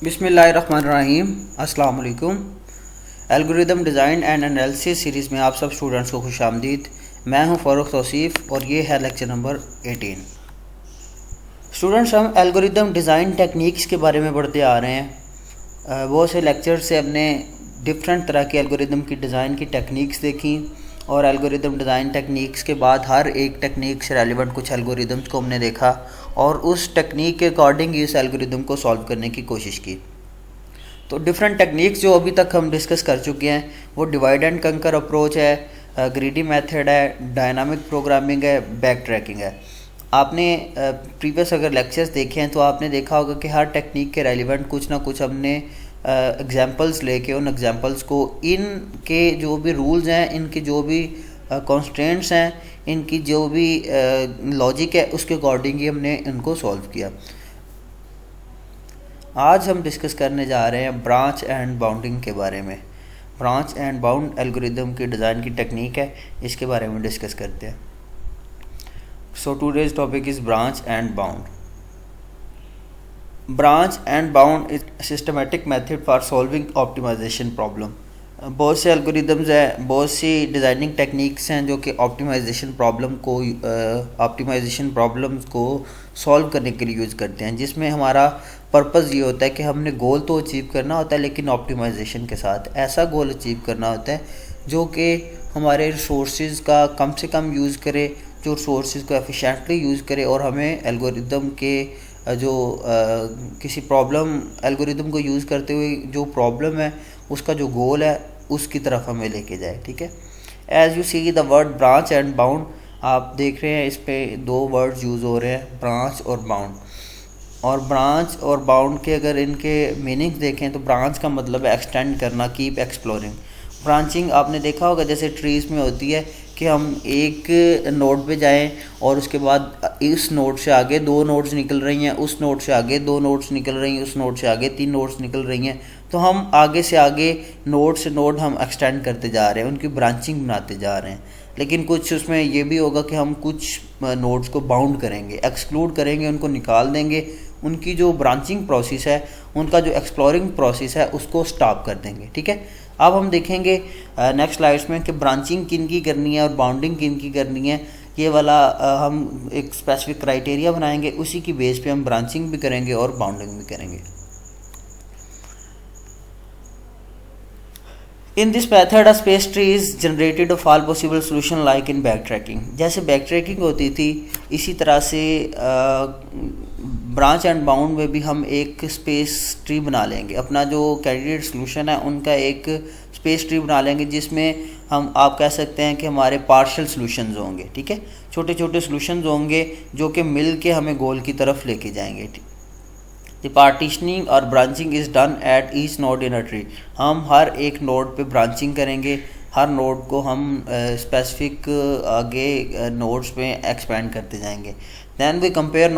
बिस्मिल्लाहिर्रहमानिर्रहीम। अस्सलाम वालेकुम। Algorithm design and analysis series में आप सब स्टूडेंट्स को खुशामदीद। मैं हूं फ़ारूक तौसीफ़ और ये है लेक्चर नंबर 18। स्टूडेंट्स, हम एल्गोरिदम डिज़ाइन टेक्निक्स के बारे में पढ़ते आ रहे हैं। बहुत से लेक्चर से हमने डिफरेंट तरह के एल्गोरिदम की डिज़ाइन की टेक्निक्स देखी और एल्गोरिदम डिज़ाइन टेक्निक्स के बाद हर एक टेक्निक से रेलिवेंट कुछ एल्गोरिदम्स को हमने देखा और उस टेक्निक के अकॉर्डिंग इस एल्गोरिदम को सॉल्व करने की कोशिश की। तो डिफरेंट टेक्निक्स जो अभी तक हम डिस्कस कर चुके हैं वो डिवाइड एंड कंकर अप्रोच है, ग्रीडी मेथड है, डायनामिक प्रोग्रामिंग है, बैक ट्रैकिंग है। आपने प्रीवियस अगर लेक्चर्स देखे हैं तो आपने देखा होगा कि हर टेक्निक के रेलिवेंट कुछ ना कुछ हमने एग्जांपल्स लेके उन एग्जांपल्स को इनके जो भी रूल्स हैं, इनके जो भी कॉन्स्ट्रेंट्स हैं, इनकी जो भी लॉजिक है उसके अकॉर्डिंग ही हमने इनको सॉल्व किया। आज हम डिस्कस करने जा रहे हैं ब्रांच एंड बाउंडिंग के बारे में। ब्रांच एंड बाउंड एल्गोरिदम की डिज़ाइन की टेक्निक है, इसके बारे में डिस्कस करते हैं। So today's topic is branch and bound. Branch and bound is systematic method for solving optimization problem. बहुत से एल्गोरिदम्स हैं, बहुत सी डिज़ाइनिंग टेक्निक्स हैं जो कि ऑप्टिमाइजेशन प्रॉब्लम्स को सॉल्व करने के लिए यूज़ करते हैं, जिसमें हमारा पर्पज़ ये होता है कि हमने गोल तो अचीव करना होता है लेकिन ऑप्टिमाइजेशन के साथ ऐसा गोल अचीव करना होता है जो कि हमारे रिसोर्सेज का कम से कम यूज़ करे, जो रिसोर्सेज को एफिशिएंटली यूज़ करे और हमें एल्गोरिदम के जो किसी प्रॉब्लम एल्गोरिदम को यूज़ करते हुए जो प्रॉब्लम है उसका जो गोल है उसकी तरफ हमें लेके जाए। ठीक है। As you see the word branch and bound, आप देख रहे हैं इस पे दो वर्ड्स यूज़ हो रहे हैं, ब्रांच और बाउंड। और ब्रांच और बाउंड के अगर इनके मीनिंग्स देखें तो ब्रांच का मतलब है एक्सटेंड करना, कीप एक्सप्लोरिंग। ब्रांचिंग आपने देखा होगा जैसे ट्रीज़ में होती है कि हम एक नोड पे जाएं और उसके बाद इस नोड से आगे दो नोड्स निकल रही हैं, उस नोड से आगे दो नोड्स निकल रही हैं, उस नोड से आगे तीन नोड्स निकल रही हैं। तो हम आगे से आगे नोड से नोड हम एक्सटेंड करते जा रहे हैं, उनकी ब्रांचिंग बनाते जा रहे हैं। लेकिन कुछ उसमें ये भी होगा कि हम कुछ नोड्स को बाउंड करेंगे, एक्सक्लूड करेंगे, उनको निकाल देंगे, उनकी जो ब्रांचिंग प्रोसेस है, उनका जो एक्सप्लोरिंग प्रोसेस है उसको स्टॉप कर देंगे। ठीक है। अब हम देखेंगे नेक्स्ट स्लाइड्स में कि ब्रांचिंग किन की करनी है और बाउंडिंग किन की करनी है। ये वाला हम एक स्पेसिफिक क्राइटेरिया बनाएंगे, उसी की बेस पे हम ब्रांचिंग भी करेंगे और बाउंडिंग भी करेंगे। In this method a space tree is generated of all possible solution like in back tracking. जैसे बैक ट्रैकिंग होती थी इसी तरह से ब्रांच एंड बाउंड में भी हम एक स्पेस ट्री बना लेंगे। अपना जो कैंडिडेट सोल्यूशन है उनका एक स्पेस ट्री बना लेंगे जिसमें हम आप कह सकते हैं कि हमारे पार्शियल सोल्यूशंस होंगे। ठीक है। छोटे छोटे सोल्यूशंस होंगे जो कि मिल के हमें गोल की तरफ लेके जाएंगे। द पार्टीशनिंग और branching is done at each node in a tree. हम हर एक नोड पे ब्रांचिंग करेंगे, हर नोड को हम स्पेसिफिक आगे नोड्स पे एक्सपेंड करते जाएंगे। Then we compare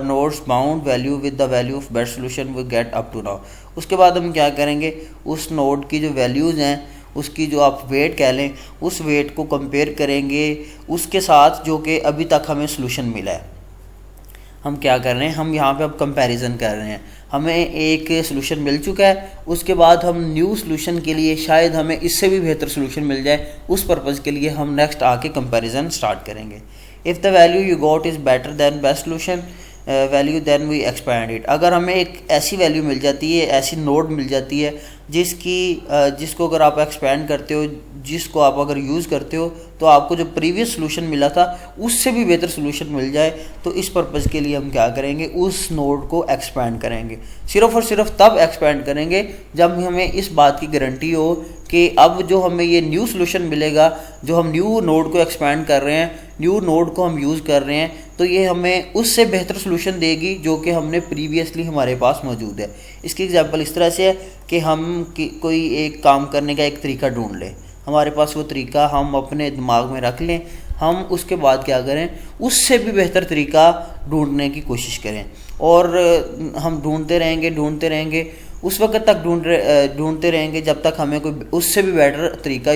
nodes bound value with the value of best solution we get up to now। उसके बाद हम क्या करेंगे, उस नोड की जो वैल्यूज़ हैं उसकी जो आप वेट कह लें, उस वेट को कंपेयर करेंगे उसके साथ जो कि अभी तक हमें सोल्यूशन मिला है। हम क्या कर रहे हैं, हम यहाँ पे अब कंपैरिजन कर रहे हैं। हमें एक सोल्यूशन मिल चुका है, उसके बाद हम न्यू सोल्यूशन के लिए शायद हमें इससे भी बेहतर सोल्यूशन मिल जाए, उस पर्पज़ के लिए हम नेक्स्ट आके कंपैरिजन स्टार्ट करेंगे। If the value you got is better than best solution value than we expand it. अगर हमें एक ऐसी वैल्यू मिल जाती है, ऐसी नोड मिल जाती है जिसको अगर आप एक्सपेंड करते हो, जिसको आप अगर यूज़ करते हो तो आपको जो प्रीवियस सोल्यूशन मिला था उससे भी बेहतर सोल्यूशन मिल जाए, तो इस पर्पज़ के लिए हम क्या करेंगे, उस नोड को एक्सपेंड करेंगे। सिर्फ़ और सिर्फ तब एक्सपेंड करेंगे जब हमें इस बात की गारंटी हो कि अब जो हमें ये न्यू सोल्यूशन मिलेगा, जो हम न्यू नोड को एक्सपेंड कर रहे हैं, न्यू नोड को हम यूज़ कर रहे हैं, तो ये हमें उससे बेहतर सोल्यूशन देगी जो कि हमने प्रीवियसली हमारे पास मौजूद है। इसकी एग्जांपल इस तरह से है कि हम कोई एक काम करने का एक तरीका ढूंढ लें, हमारे पास वो तरीका हम अपने दिमाग में रख लें, हम उसके बाद क्या करें, उससे भी बेहतर तरीका ढूंढने की कोशिश करें और हम ढूंढते रहेंगे उस वक्त तक ढूंढते रहेंगे जब तक हमें कोई उससे भी बेटर तरीका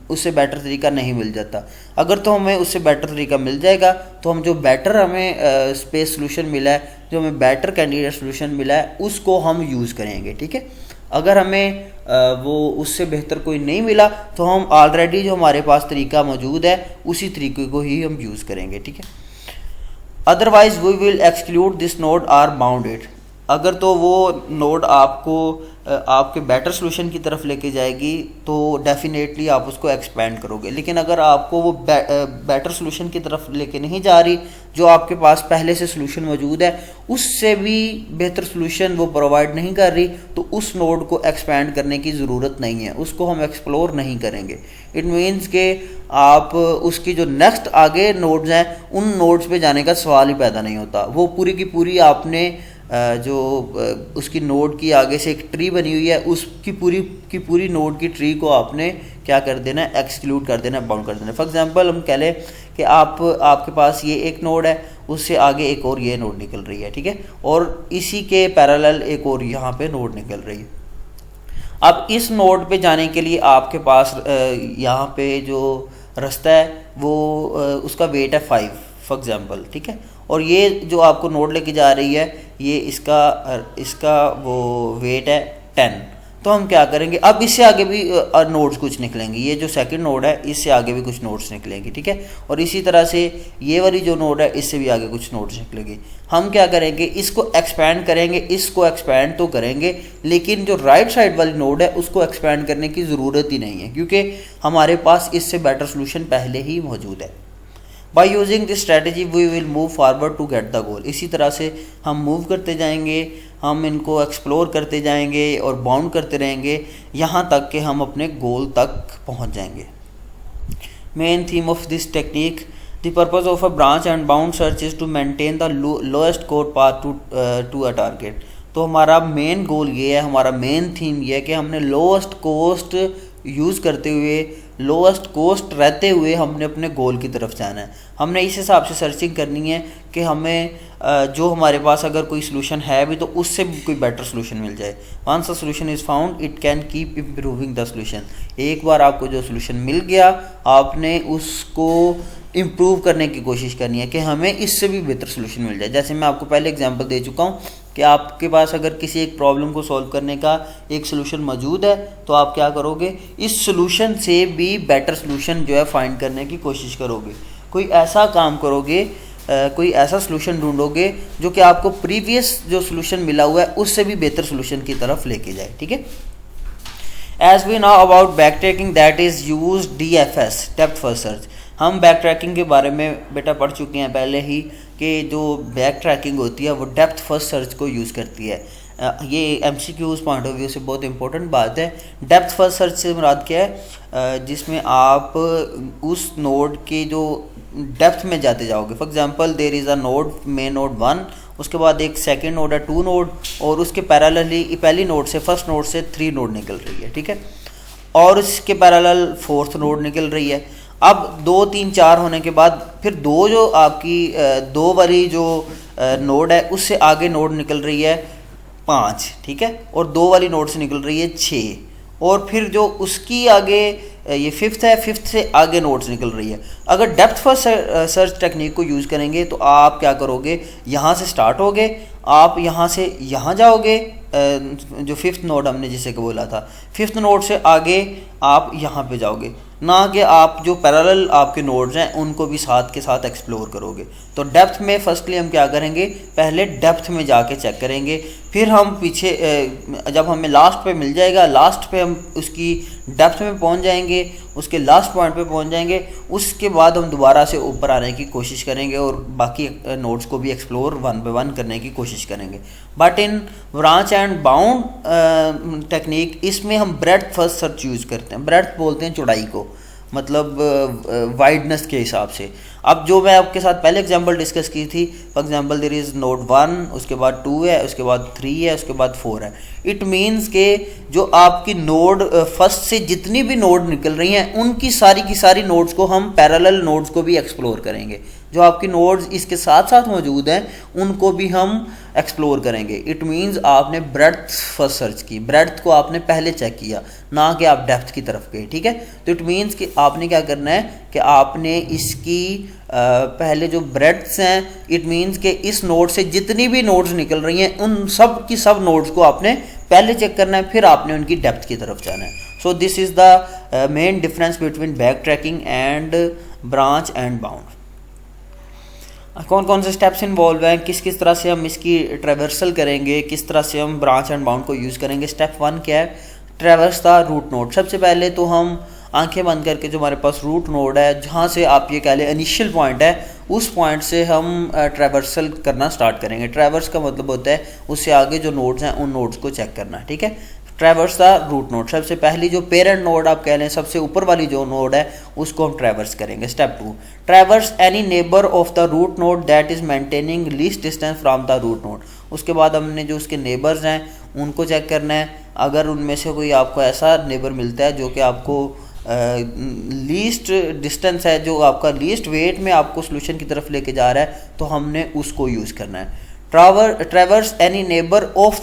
उससे बेटर तरीका नहीं मिल जाता। अगर तो हमें उससे बेटर तरीका मिल जाएगा तो हम जो बेटर हमें स्पेस सोल्यूशन मिला है, जो हमें बेटर कैंडिडेट सोल्यूशन मिला है, उसको हम यूज़ करेंगे। ठीक है, अगर हमें वो उससे बेहतर कोई नहीं मिला तो हम ऑलरेडी जो हमारे पास तरीका मौजूद है उसी तरीके को ही हम यूज़ करेंगे। ठीक है, otherwise we will exclude this node or bound it. अगर तो वो नोड आपको आपके बेटर सोल्यूशन की तरफ लेके जाएगी तो डेफिनेटली आप उसको एक्सपेंड करोगे, लेकिन अगर आपको वो बेटर सोल्यूशन की तरफ लेके नहीं जा रही, जो आपके पास पहले से सोल्यूशन मौजूद है उससे भी बेहतर सोल्यूशन वो प्रोवाइड नहीं कर रही, तो उस नोड को एक्सपेंड करने की ज़रूरत नहीं है, उसको हम एक्सप्लोर नहीं करेंगे। इट मीन्स के आप उसकी जो नेक्स्ट आगे नोड्स हैं उन नोड्स पे जाने का सवाल ही पैदा नहीं होता। वो पूरी की पूरी आपने जो उसकी नोड की आगे से एक ट्री बनी हुई है, उसकी पूरी नोड की ट्री को आपने क्या कर देना है, एक्सक्लूड कर देना है, बाउंड कर देना है। फॉर एग्जांपल हम कह लें कि आपके पास ये एक नोड है, उससे आगे एक और ये नोड निकल रही है। ठीक है, और इसी के पैरेलल एक और यहाँ पे नोड निकल रही है। अब इस नोड पे जाने के लिए आपके पास यहाँ पे जो रास्ता है वो उसका वेट है 5 फॉर एग्जांपल। ठीक है, और ये जो आपको नोड लेके जा रही है ये इसका वो वेट है 10। तो हम क्या करेंगे, अब इससे आगे भी नोड्स कुछ निकलेंगे, ये जो सेकंड नोड है इससे आगे भी कुछ नोड्स निकलेंगे। ठीक है, और इसी तरह से ये वाली जो नोड है इससे भी आगे कुछ नोड्स निकलेंगे। हम क्या करेंगे, इसको एक्सपैंड करेंगे, इसको एक्सपैंड तो करेंगे, लेकिन जो राइट साइड वाली नोड है उसको एक्सपैंड करने की ज़रूरत ही नहीं है, क्योंकि हमारे पास इससे बेटर सोल्यूशन पहले ही मौजूद है। By using this strategy we will move forward to get the goal. इसी तरह से हम मूव करते जाएंगे, हम इनको एक्सप्लोर करते जाएंगे और बाउंड करते रहेंगे यहाँ तक कि हम अपने गोल तक पहुँच जाएंगे। Main theme of this technique, the purpose of a branch and bound search is to maintain the lowest code path to a target. तो हमारा मेन गोल ये है, हमारा मेन थीम ये है कि हमने लोएस्ट कोस्ट यूज़ करते हुए, लोएस्ट कोस्ट रहते हुए हमने अपने गोल की तरफ जाना है। हमने इस हिसाब से सर्चिंग करनी है कि हमें जो हमारे पास अगर कोई सोल्यूशन है भी तो उससे भी कोई बेटर सोल्यूशन मिल जाए। Once a solution is found it can keep improving the solution. एक बार आपको जो सोल्यूशन मिल गया आपने उसको इम्प्रूव करने की कोशिश करनी है कि हमें इससे भी बेहतर सोल्यूशन मिल जाए। जैसे मैं आपको पहले एग्जांपल दे चुका हूँ कि आपके पास अगर किसी एक प्रॉब्लम को सॉल्व करने का एक सोल्यूशन मौजूद है तो आप क्या करोगे, इस सोल्यूशन से भी बेटर सोल्यूशन जो है फाइंड करने की कोशिश करोगे। कोई ऐसा काम करोगे, कोई ऐसा सोल्यूशन ढूंढोगे जो कि आपको प्रीवियस जो सोल्यूशन मिला हुआ है उससे भी बेहतर सोल्यूशन की तरफ लेके जाए। ठीक है, as we know about backtracking that is use DFS, depth first search. हम बैक ट्रैकिंग के बारे में बेटा पढ़ चुके हैं पहले ही कि जो बैक ट्रैकिंग होती है वो डेप्थ फर्स्ट सर्च को यूज़ करती है। ये MCQs पॉइंट ऑफ व्यू से बहुत इंपॉर्टेंट बात है। डेप्थ फर्स्ट सर्च से मुराद क्या है, जिसमें आप उस नोड के जो डेप्थ में जाते जाओगे। For example there is a node, main node 1, उसके बाद एक सेकंड नोड है 2 नोड, और उसके पैरेलली पहली नोड से, फर्स्ट नोड से 3 नोड निकल रही है। ठीक है, और इसके पैरेलल 4th नोड निकल रही है। अब 2, 3, 4 होने के बाद फिर दो जो आपकी 2 वाली जो नोड है उससे आगे नोड निकल रही है 5। ठीक है, और 2 वाली नोड से निकल रही है 6, और फिर जो उसकी आगे ये 5th है, 5th से आगे नोड्स निकल रही है। अगर डेप्थ फर्स्ट सर्च टेक्निक को यूज़ करेंगे तो आप क्या करोगे, यहाँ से स्टार्ट होगे, आप यहाँ से यहाँ जाओगे, जो 5th नोड हमने जिसे को बोला था, 5th नोड से आगे आप यहाँ पे जाओगे, ना कि आप जो पैरेलल आपके नोड्स हैं उनको भी साथ के साथ एक्सप्लोर करोगे। तो डेप्थ में फर्स्टली हम क्या करेंगे, पहले डेप्थ में जाके चेक करेंगे, फिर हम पीछे जब हमें लास्ट पे मिल जाएगा, लास्ट पे हम उसकी डेप्थ में पहुंच जाएंगे, उसके लास्ट पॉइंट पे पहुंच जाएंगे, उसके बाद हम दोबारा से ऊपर आने की कोशिश करेंगे और बाकी नोड्स को भी एक्सप्लोर 1 बाय 1 करने की कोशिश करेंगे। But in branch and bound technique, इसमें हम ब्रेड्थ फर्स्ट सर्च यूज़ करते हैं। ब्रेड्थ बोलते हैं चौड़ाई को, मतलब वाइडनेस के हिसाब से। अब जो मैं आपके साथ पहले एग्जांपल डिस्कस की थी, for example there is node 1, उसके बाद 2 है, उसके बाद 3 है, उसके बाद 4 है। इट मीन्स के जो आपकी नोड फर्स्ट से जितनी भी नोड निकल रही हैं उनकी सारी की सारी नोड्स को हम पैरेलल नोड्स को भी एक्सप्लोर करेंगे। जो आपकी नोड्स इसके साथ साथ मौजूद हैं उनको भी हम एक्सप्लोर करेंगे। इट मीन्स आपने ब्रेड्थ फर्स्ट सर्च की, ब्रेड्थ को आपने पहले चेक किया, ना कि आप डेप्थ की तरफ गए, ठीक है। तो इट मीन्स कि आपने क्या करना है कि आपने इसकी पहले जो ब्रेड्थ्स हैं, इट मीन्स कि इस नोड से जितनी भी नोड्स निकल रही हैं उन सब की सब नोड्स को आपने पहले चेक करना है, फिर आपने उनकी डेप्थ की तरफ जाना है। So this is the main difference between back tracking and branch and bound. कौन कौन से स्टेप्स इन्वॉल्व हैं, किस किस तरह से हम इसकी ट्रैवर्सल करेंगे, किस तरह से हम ब्रांच एंड बाउंड को यूज़ करेंगे। स्टेप 1 क्या है, ट्रैवर्स द रूट नोड। सबसे पहले तो हम आंखें बंद करके जो हमारे पास रूट नोड है, जहाँ से आप ये कह लें इनिशियल पॉइंट है, उस पॉइंट से हम ट्रैवर्सल करना स्टार्ट करेंगे। ट्रैवर्स का मतलब होता है उससे आगे जो नोड्स हैं उन नोड्स को चेक करना, ठीक है। ट्रैवर्स द रूट नोड, सबसे पहली जो पेरेंट नोड आप कह लें, सबसे ऊपर वाली जो नोड है उसको हम ट्रैवर्स करेंगे। Step 2, traverse any neighbour of the root node that is maintaining least distance from the root node. उसके बाद हमने जो उसके नेबर्स हैं उनको चेक करना है। अगर उनमें से कोई आपको ऐसा नेबर मिलता है जो कि आपको लीस्ट डिस्टेंस है, जो आपका लीस्ट वेट में आपको सोल्यूशन की तरफ लेके जा रहा है, तो हमने उसको यूज़ करना है। Traverse any neighbour of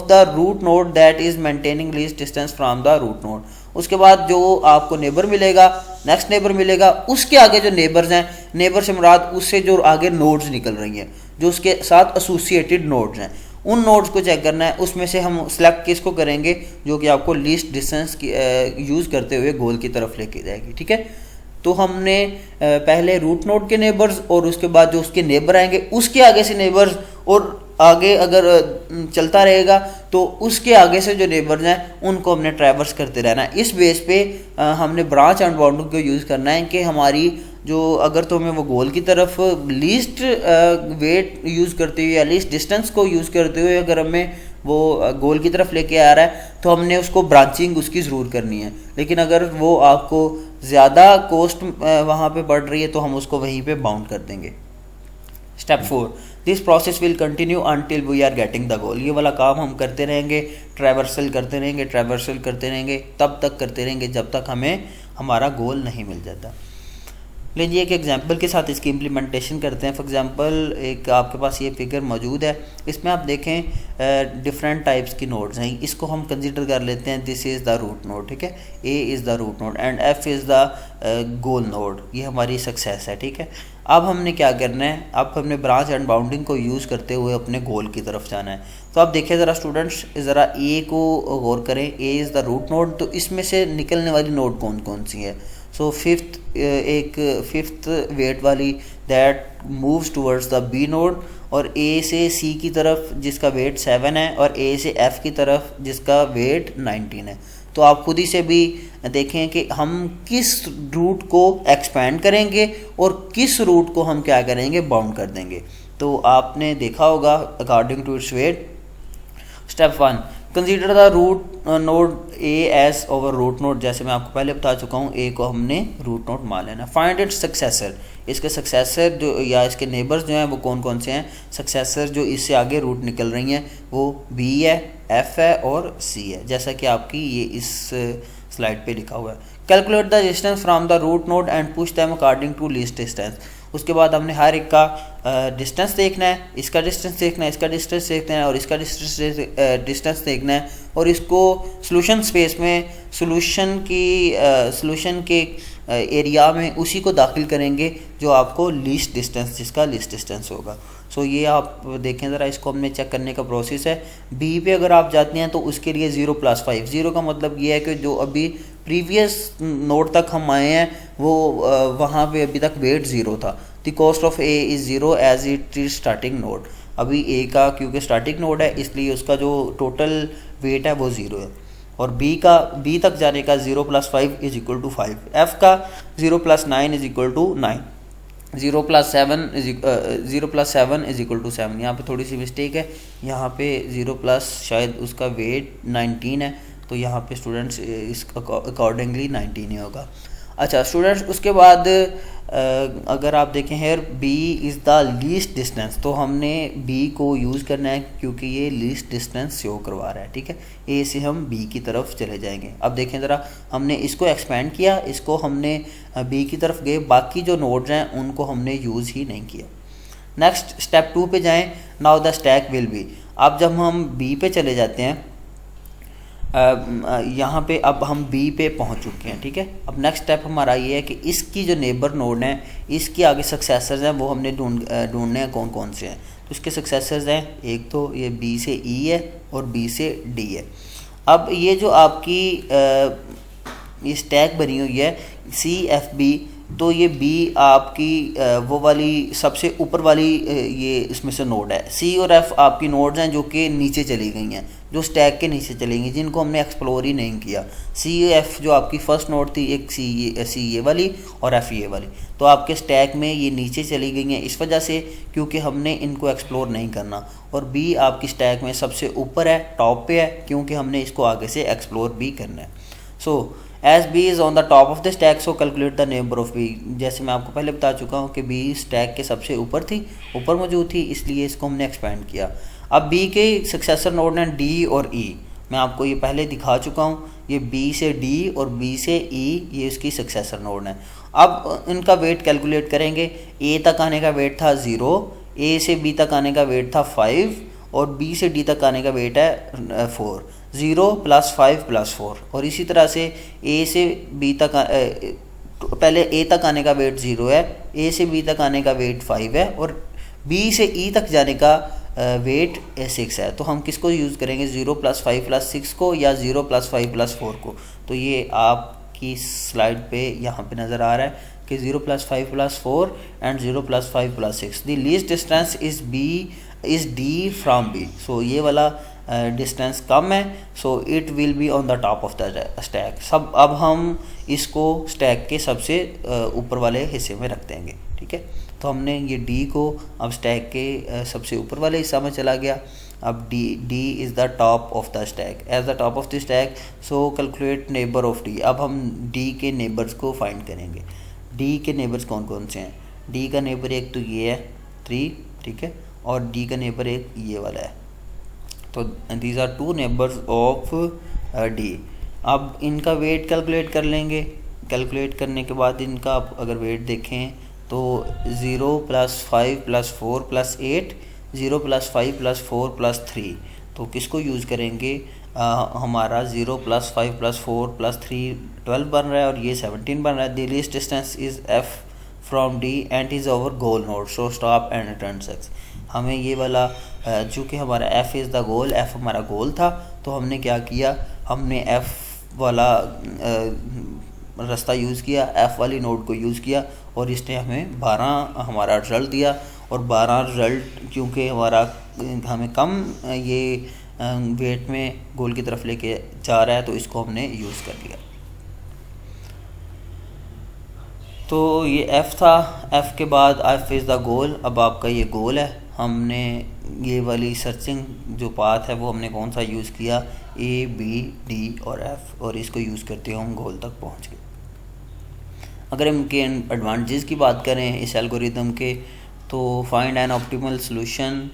the root node that is maintaining least distance from the root node. उसके बाद जो आपको नेबर मिलेगा, नेक्स्ट नेबर मिलेगा, उसके आगे जो नेबर्स हैं, नेबर से मुराद उससे जो आगे नोड्स निकल रही हैं, जो उसके साथ एसोसिएटेड नोड्स हैं, उन नोड्स को चेक करना है। उसमें से हम सेलेक्ट किसको करेंगे, जो कि आपको लीस्ट डिस्टेंस की यूज़ करते हुए गोल की तरफ लेके जाएगी, ठीक है। तो हमने पहले रूट नोड के नेबर्स और उसके बाद जो उसके नेबर आएंगे उसके आगे से नेबर्स, और आगे अगर चलता रहेगा तो उसके आगे से जो नेबर्स हैं उनको हमने ट्रैवर्स करते रहना है। इस बेस पे हमने ब्रांच एंड बाउंडिंग को यूज़ करना है कि हमारी जो अगर तो हमें वो गोल की तरफ लीस्ट वेट यूज़ करते हुए या लीस्ट डिस्टेंस को यूज़ करते हुए अगर हमें वो गोल की तरफ लेके आ रहा है तो हमने उसको ब्रांचिंग उसकी ज़रूर करनी है। लेकिन अगर वो आपको ज़्यादा कॉस्ट वहाँ पे बढ़ रही है तो हम उसको वहीं पे बाउंड कर देंगे। Step 4, this process will continue until we are getting the goal. ये वाला काम हम करते रहेंगे, ट्रैवर्सल करते रहेंगे, तब तक करते रहेंगे जब तक हमें हमारा गोल नहीं मिल जाता। लीजिए एक एग्जांपल के साथ इसकी इम्प्लीमेंटेशन करते हैं। फॉर एग्जांपल एक आपके पास ये फिगर मौजूद है, इसमें आप देखें डिफरेंट टाइप्स की नोड्स हैं। इसको हम कंसीडर कर लेते हैं this is the root node, ठीक है। A is the root node and F is the goal node. ये हमारी सक्सेस है, ठीक है। अब हमने क्या करना है, अब हमने ब्रांच एंड बाउंडिंग को यूज़ करते हुए अपने गोल की तरफ जाना है। तो आप देखिए ज़रा स्टूडेंट्स, ज़रा ए को गौर करें, A is the root node. तो इसमें से निकलने वाली नोड कौन कौन सी है। सो फिफ्थ वेट वाली that moves towards the B node, और ए से सी की तरफ जिसका वेट 7 है, और ए से एफ की तरफ जिसका वेट 19 है। तो आप खुद ही से भी देखें कि हम किस रूट को एक्सपेंड करेंगे और किस रूट को हम क्या करेंगे, बाउंड कर देंगे। तो आपने देखा होगा according to its weight. Step 1, consider the root node A as over root node. जैसे मैं आपको पहले बता चुका हूँ, ए को हमने रूट नोड मान लेना। फाइंड इट्स सक्सेसर, इसके सक्सेसर जो या इसके नेबर्स जो हैं वो कौन कौन से हैं। सक्सेसर जो इससे आगे रूट निकल रही हैं वो बी है, एफ है और सी है, जैसा कि आपकी ये इस स्लाइड पे लिखा हुआ है। Calculate the distance from the root node and push them according to least distance. उसके बाद हमने हर एक का डिस्टेंस देखना है, इसका डिस्टेंस देखना है, इसका डिस्टेंस देखना है और इसका डिस्टेंस देखना है, और इसको सॉल्यूशन स्पेस में सॉल्यूशन के एरिया में उसी को दाखिल करेंगे जो आपको लीस्ट डिस्टेंस, जिसका लीस्ट डिस्टेंस होगा। सो ये आप देखें ज़रा, इसको हमने चेक करने का प्रोसेस है। बी पे अगर आप जाते हैं तो उसके लिए 0 + 5। 0 का मतलब ये है कि जो अभी प्रीवियस नोड तक हम आए हैं वो वहाँ पे अभी तक वेट 0 था। The cost of A is 0 as it is starting node. अभी ए का क्योंकि स्टार्टिंग नोड है इसलिए उसका जो टोटल वेट है वो 0 है। और बी तक जाने का 0 + 5 = 5। एफ का 0 + 9 = 9। 0 + 7 = 7। यहाँ पे थोड़ी सी मिस्टेक है, यहाँ पे 0+ शायद उसका वेट 19 है, तो यहाँ पे स्टूडेंट्स इसका अकॉर्डिंगली 19 ही होगा। अच्छा स्टूडेंट्स, उसके बाद अगर आप देखें here B is the least distance, तो हमने बी को यूज़ करना है क्योंकि ये लीस्ट डिस्टेंस शो करवा रहा है, ठीक है। ए से हम बी की तरफ चले जाएंगे। अब देखें ज़रा, हमने इसको एक्सपेंड किया, इसको हमने बी की तरफ गए, बाकी जो नोड्स हैं उनको हमने यूज़ ही नहीं किया। नेक्स्ट स्टेप 2 पे जाएं। Now the stack will be, अब जब हम बी पे चले जाते हैं, यहाँ पे अब हम बी पे पहुँच चुके हैं, ठीक है। अब नेक्स्ट स्टेप हमारा ये है कि इसकी जो नेबर नोड हैं, इसके आगे सक्सेसर्स हैं, वो हमने ढूंढने हैं कौन कौन से हैं। तो इसके सक्सेसर्स हैं, एक तो ये बी से ई है और बी से डी है। अब ये जो आपकी ये स्टैक बनी हुई है सी एफ बी, तो ये बी आपकी वो वाली सबसे ऊपर वाली ये इसमें से नोड है। सी और एफ आपकी नोड्स हैं जो कि नीचे चली गई हैं, जो स्टैक के नीचे चली गई, जिनको हमने एक्सप्लोर ही नहीं किया। सी एफ जो आपकी फर्स्ट नोड थी, एक सी ये वाली और एफ ये वाली, तो आपके स्टैक में ये नीचे चली गई हैं इस वजह से क्योंकि हमने इनको एक्सप्लोर नहीं करना। और बी आपकी स्टैक में सबसे ऊपर है, टॉप पे है, क्योंकि हमने इसको आगे से एक्सप्लोर भी करना है। So as B is on the top of the stack, so calculate the neighbour of B. जैसे मैं आपको पहले बता चुका हूँ कि बी स्टैक के सबसे ऊपर मौजूद थी, इसलिए इसको हमने एक्सपेंड किया। अब बी के सक्सेसर नोड हैं डी और ई, मैं आपको ये पहले दिखा चुका हूँ। ये बी से डी और बी से ई, ये इसकी सक्सेसर नोड हैं। अब इनका वेट कैलकुलेट करेंगे। ए तक आने का वेट था 0, ए से बी तक आने का वेट था 5 और बी से डी तक आने का वेट है 4। 0 + 5 + 4। और इसी तरह से ए से बी तक पहले ए तक आने का वेट 0 है, ए से बी तक आने का वेट 5 है और बी से ई तक जाने का वेट 6 है। तो हम किसको यूज़ करेंगे, 0 + 5 + 6 को या 0 + 5 + 4 को। तो ये आपकी स्लाइड पे यहाँ पे नज़र आ रहा है कि 0 + 5 + 4 and 0 + 5 + 6। The least distance is D from B. So ये वाला डिस्टेंस कम है, so it will be on the top of the stack. सब अब हम इसको स्टैक के सबसे ऊपर वाले हिस्से में रख देंगे, ठीक है। तो हमने ये डी को अब स्टैक के सबसे ऊपर वाले हिस्सा में चला गया। अब D is the top of the stack, as the top of the stack, so calculate neighbour of D. अब हम डी के नेबर्स को फाइंड करेंगे। डी के नेबर्स कौन कौन से हैं। डी का नेबर एक तो ये है 3, ठीक है, और डी का नेबर एक ये वाला है। तो these are 2 neighbours of D. अब इनका वेट कैलकुलेट कर लेंगे। कैलकुलेट करने के बाद इनका अगर वेट देखें तो 0 + 5 + 4 + 8, 0 + 5 + 4 + 3। तो किसको यूज़ करेंगे, हमारा 0 + 5 + 4 + 3 12 बन रहा है और ये 17 बन रहा है। The least distance is F from D and is over goal node, so stop and return 6। हमें ये वाला चूँकि हमारा F is the goal, F हमारा गोल था, तो हमने क्या किया, हमने एफ़ वाला रास्ता यूज़ किया, एफ़ वाली नोड को यूज़ किया और इसने हमें 12 हमारा रिज़ल्ट दिया। और 12 रिज़ल्ट क्योंकि हमें कम ये वेट में गोल की तरफ लेके जा रहा है, तो इसको हमने यूज़ कर लिया। तो ये एफ़ था, एफ़ के बाद एफ़ इज़ द गोल। अब आपका ये गोल है, हमने ये वाली सर्चिंग जो पाथ है वो हमने कौन सा यूज़ किया, ए बी डी और एफ़, और इसको यूज़ करते हुए हम गोल तक पहुंच गए। अगर इनके एडवांटेजेस की बात करें इस एल्गोरिदम के, तो find an optimal solution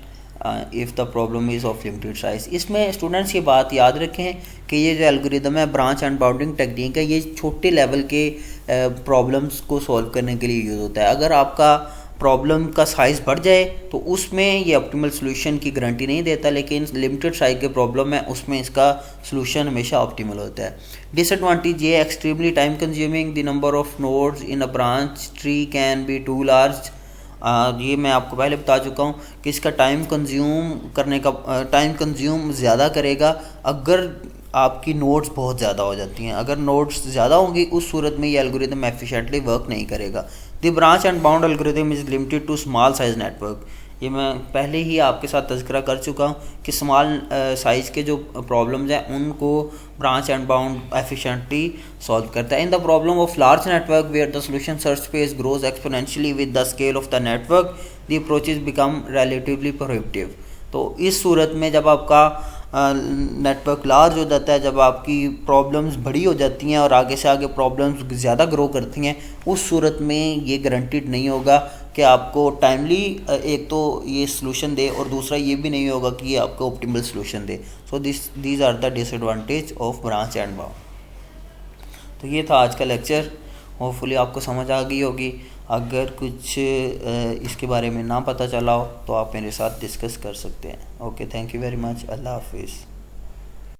if the problem is of limited size. इसमें स्टूडेंट्स ये बात याद रखें कि ये जो एल्गोरिदम है, ब्रांच एंड बाउंडिंग टेक्निक है, ये छोटे लेवल के प्रॉब्लम्स को सॉल्व करने के लिए यूज़ होता है। अगर आपका प्रॉब्लम का साइज़ बढ़ जाए तो उसमें ये ऑप्टिमल सोल्यूशन की गारंटी नहीं देता, लेकिन लिमिटेड साइज़ के प्रॉब्लम है उसमें इसका सोल्यूशन हमेशा ऑप्टिमल होता है। डिसएडवांटेज ये extremely time consuming, the number of nodes in a branch tree can be too large. ये मैं आपको पहले बता चुका हूँ कि इसका टाइम कंज्यूम ज़्यादा करेगा अगर आपकी नोड्स बहुत ज़्यादा हो जाती हैं। अगर नोड्स ज़्यादा होंगी उस सूरत में ये एल्गोरिदम एफिशिएंटली वर्क नहीं करेगा। The branch and bound algorithm is limited to small size network. ये मैं पहले ही आपके साथ तज़किरा कर चुका हूँ कि स्मॉल साइज़ के जो प्रॉब्लम्स हैं उनको branch and bound efficiently solve करता है। In the problem of large network where the solution search space grows exponentially with the scale of the network, the approaches become relatively prohibitive. तो इस सूरत में जब आपका नेटवर्क लार्ज हो जाता है, जब आपकी प्रॉब्लम्स बड़ी हो जाती हैं और आगे से आगे प्रॉब्लम्स ज़्यादा ग्रो करती हैं, उस सूरत में ये गारंटीड नहीं होगा कि आपको टाइमली एक तो ये सलूशन दे, और दूसरा ये भी नहीं होगा कि ये आपको ऑप्टिमल सलूशन दे। So these are the disadvantage of branch and bound. तो ये था आज का लेक्चर, होपफुली आपको समझ आ गई होगी। अगर कुछ इसके बारे में ना पता चला हो तो आप मेरे साथ डिस्कस कर सकते हैं। Okay, thank you very much. Allah हाफिज़।